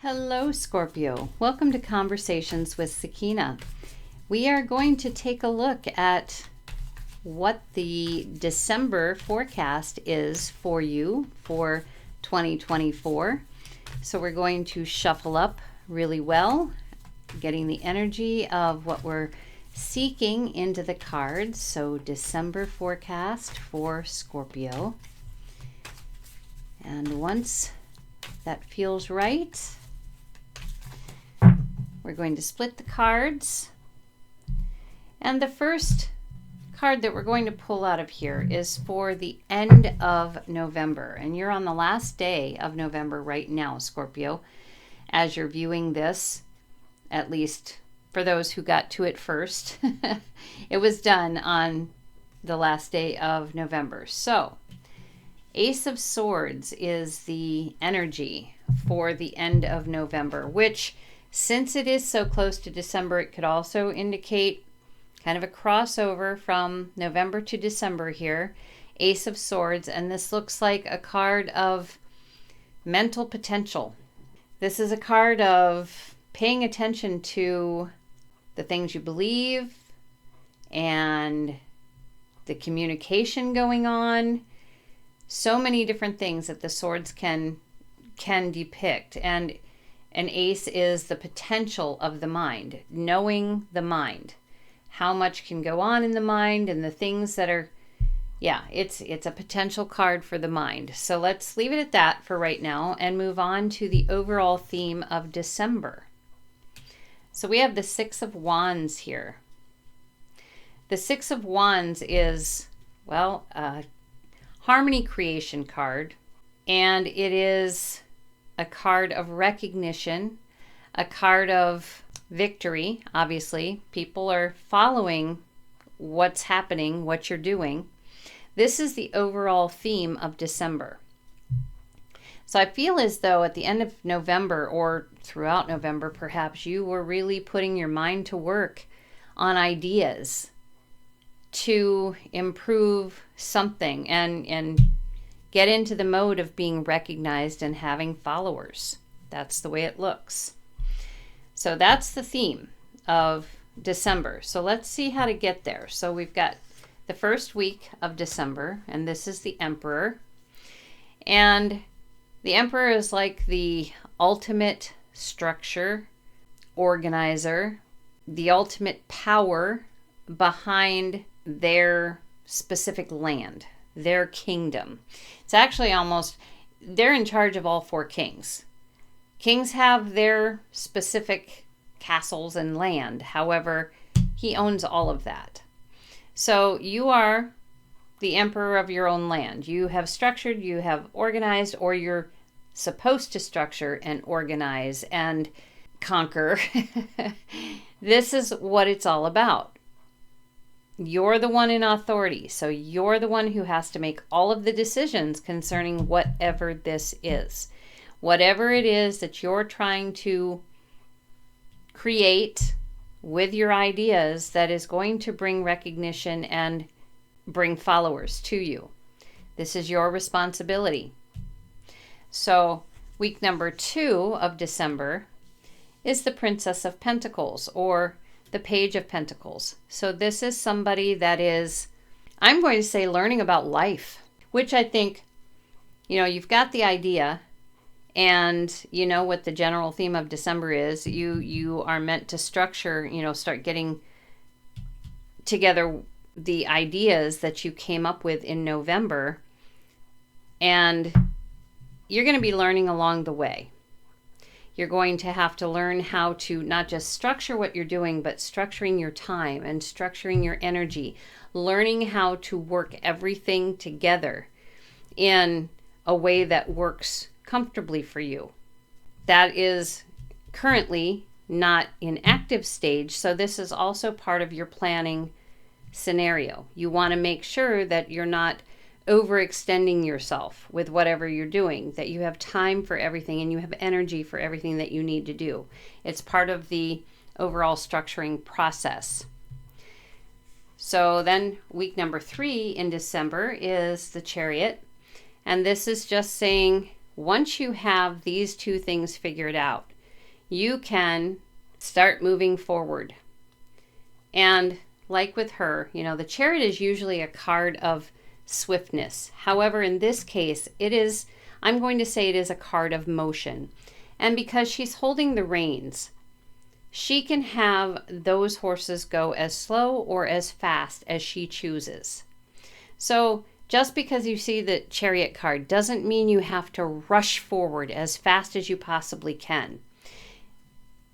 Hello, Scorpio. Welcome to Conversations with Sakina. We are going to take a look at what the December forecast is for you for 2024. So we're going to shuffle up really well, getting the energy of what we're seeking into the cards. So December forecast for Scorpio. And once that feels right, we're going to split the cards. And the first card that we're going to pull out of here is for the end of November. And you're on the last day of November right now, Scorpio, as you're viewing this, at least for those who got to it first. It was done on the last day of November. So, Ace of Swords is the energy for the end of November, which, since it is so close to December, it could also indicate kind of a crossover from November to December here. Ace of Swords, and this looks like a card of mental potential. This is a card of paying attention to the things you believe and the communication going on. So many different things that the swords can depict. And an ace is the potential of the mind, knowing the mind, how much can go on in the mind and the things that are, it's a potential card for the mind. So let's leave it at that for right now and move on to the overall theme of December. So we have the Six of Wands here. The Six of Wands is, a harmony creation card, and it is a card of recognition, a card of victory. Obviously, people are following what's happening, what you're doing. This is the overall theme of December. So I feel as though at the end of November, or throughout November perhaps, you were really putting your mind to work on ideas to improve something and get into the mode of being recognized and having followers. That's the way it looks. So that's the theme of December. So let's see how to get there. So we've got the first week of December, and this is the Emperor. And the Emperor is like the ultimate structure, organizer, the ultimate power behind their specific land, their kingdom. It's actually they're in charge of all four kings. Kings have their specific castles and land. However, he owns all of that. So you are the emperor of your own land. You have structured, you have organized, or you're supposed to structure and organize and conquer. This is what it's all about. You're the one in authority, so you're the one who has to make all of the decisions concerning whatever this is. Whatever it is that you're trying to create with your ideas that is going to bring recognition and bring followers to you. This is your responsibility. So week number 2 of December is the Princess of Pentacles, or the Page of Pentacles. So this is somebody that is, I'm going to say, learning about life, which I think, you've got the idea, and you know what the general theme of December is. You are meant to structure, start getting together the ideas that you came up with in November, and you're going to be learning along the way. You're going to have to learn how to not just structure what you're doing, but structuring your time and structuring your energy, learning how to work everything together in a way that works comfortably for you. That is currently not in active stage, so this is also part of your planning scenario. You want to make sure that you're not overextending yourself with whatever you're doing, that you have time for everything and you have energy for everything that you need to do. It's part of the overall structuring process. So then week number 3 in December is the Chariot, and this is just saying once you have these two things figured out, you can start moving forward. And like with her, the Chariot is usually a card of swiftness. However, in this case, I'm going to say it is a card of motion. And because she's holding the reins, she can have those horses go as slow or as fast as she chooses. So just because you see the Chariot card doesn't mean you have to rush forward as fast as you possibly can.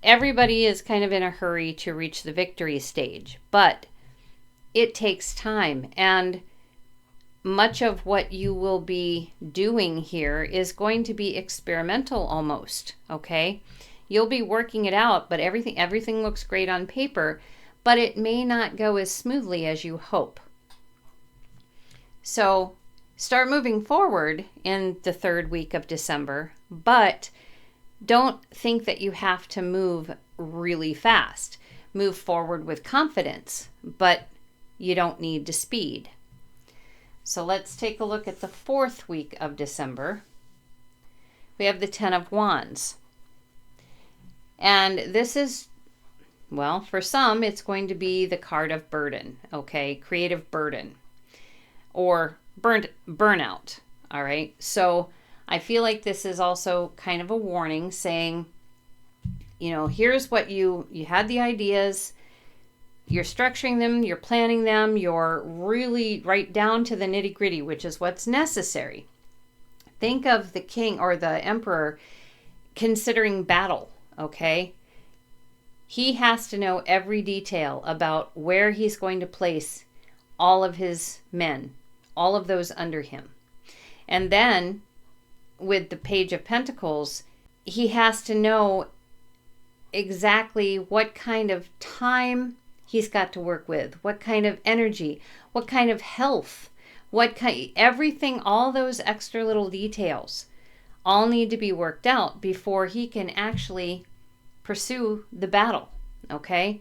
Everybody is kind of in a hurry to reach the victory stage, but it takes time. And much of what you will be doing here is going to be experimental almost, okay? You'll be working it out, but everything looks great on paper, but it may not go as smoothly as you hope. So start moving forward in the third week of December, but don't think that you have to move really fast. Move forward with confidence, but you don't need to speed. So let's take a look at the fourth week of December. We have the Ten of Wands. And this is, well, for some, it's going to be the card of burden, okay? Creative burden. Or burnout, all right? So I feel like this is also kind of a warning saying, here's what you had the ideas, you're structuring them, you're planning them, you're really right down to the nitty gritty, which is what's necessary. Think of the king or the emperor considering battle, okay? He has to know every detail about where he's going to place all of his men, all of those under him. And then with the Page of Pentacles, he has to know exactly what kind of time he's got to work with, what kind of energy, what kind of health, everything, all those extra little details all need to be worked out before he can actually pursue the battle, okay?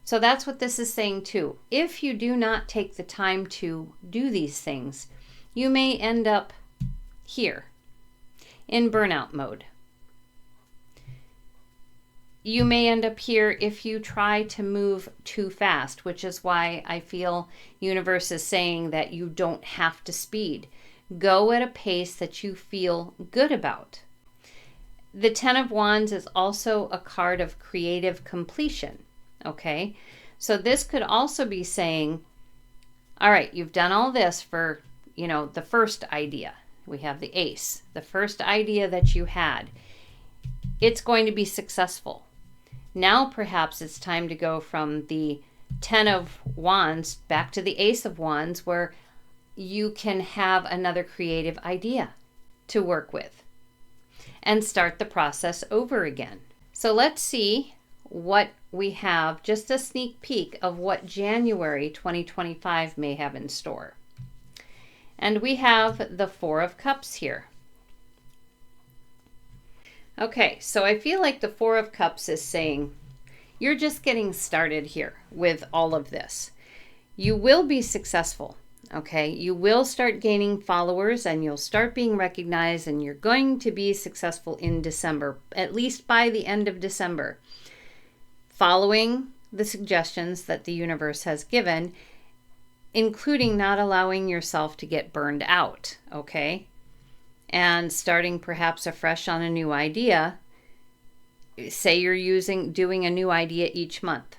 So that's what this is saying too. If you do not take the time to do these things, you may end up here in burnout mode. You may end up here if you try to move too fast, which is why I feel universe is saying that you don't have to speed. Go at a pace that you feel good about. The Ten of Wands is also a card of creative completion, okay? So this could also be saying, all right, you've done all this for, the first idea. We have the Ace, the first idea that you had. It's going to be successful. Now perhaps it's time to go from the Ten of Wands back to the Ace of Wands, where you can have another creative idea to work with and start the process over again. So let's see what we have, just a sneak peek of what January 2025 may have in store. And we have the Four of Cups here. Okay, so I feel like the Four of Cups is saying, you're just getting started here with all of this. You will be successful, okay? You will start gaining followers and you'll start being recognized, and you're going to be successful in December, at least by the end of December, following the suggestions that the universe has given, including not allowing yourself to get burned out, okay? And starting perhaps afresh on a new idea. Say you're doing a new idea each month.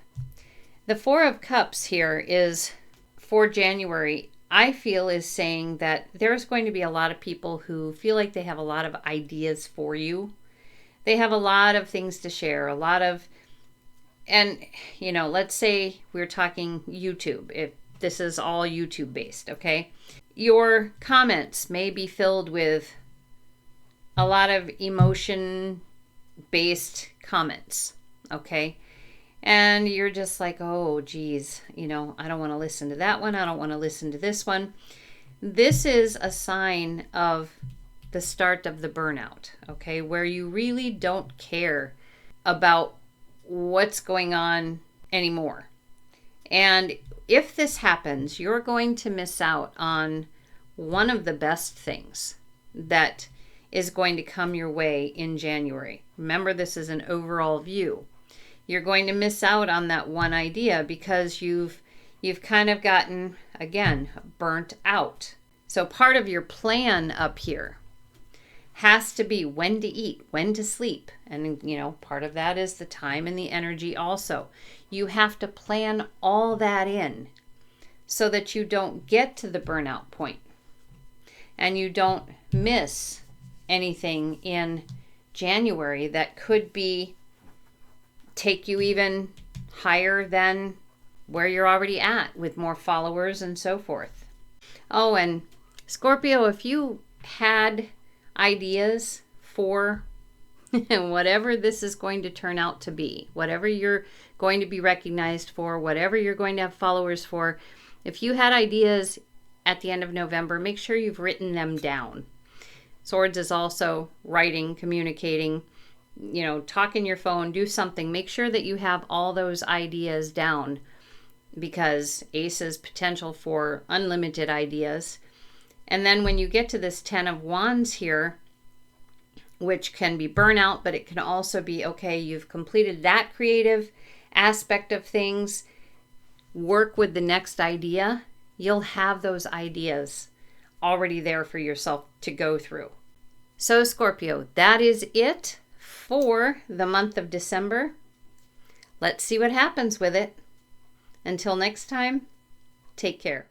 The Four of Cups here is for January, I feel is saying that there's going to be a lot of people who feel like they have a lot of ideas for you. They have a lot of things to share, and let's say we're talking YouTube, if this is all YouTube based, okay? Your comments may be filled with a lot of emotion based comments, okay? And you're just like, oh, geez, I don't want to listen to that one. I don't want to listen to this one. This is a sign of the start of the burnout, okay? Where you really don't care about what's going on anymore. And if this happens, you're going to miss out on one of the best things that is going to come your way in January. Remember, this is an overall view. You're going to miss out on that one idea because you've kind of gotten, again, burnt out. So part of your plan up here has to be when to eat, when to sleep. And, part of that is the time and the energy also. You have to plan all that in so that you don't get to the burnout point and you don't miss anything in January that could take you even higher than where you're already at with more followers and so forth. Oh, and Scorpio, if you had ideas for whatever this is going to turn out to be, whatever you're going to be recognized for, whatever you're going to have followers for, if you had ideas at the end of November, make sure you've written them down. Swords is also writing, communicating, talk in your phone, do something. Make sure that you have all those ideas down, because Ace is potential for unlimited ideas. And then when you get to this 10 of Wands here, which can be burnout, but it can also be, okay, you've completed that creative aspect of things, work with the next idea. You'll have those ideas already there for yourself to go through. So Scorpio, that is it for the month of December. Let's see what happens with it. Until next time, take care.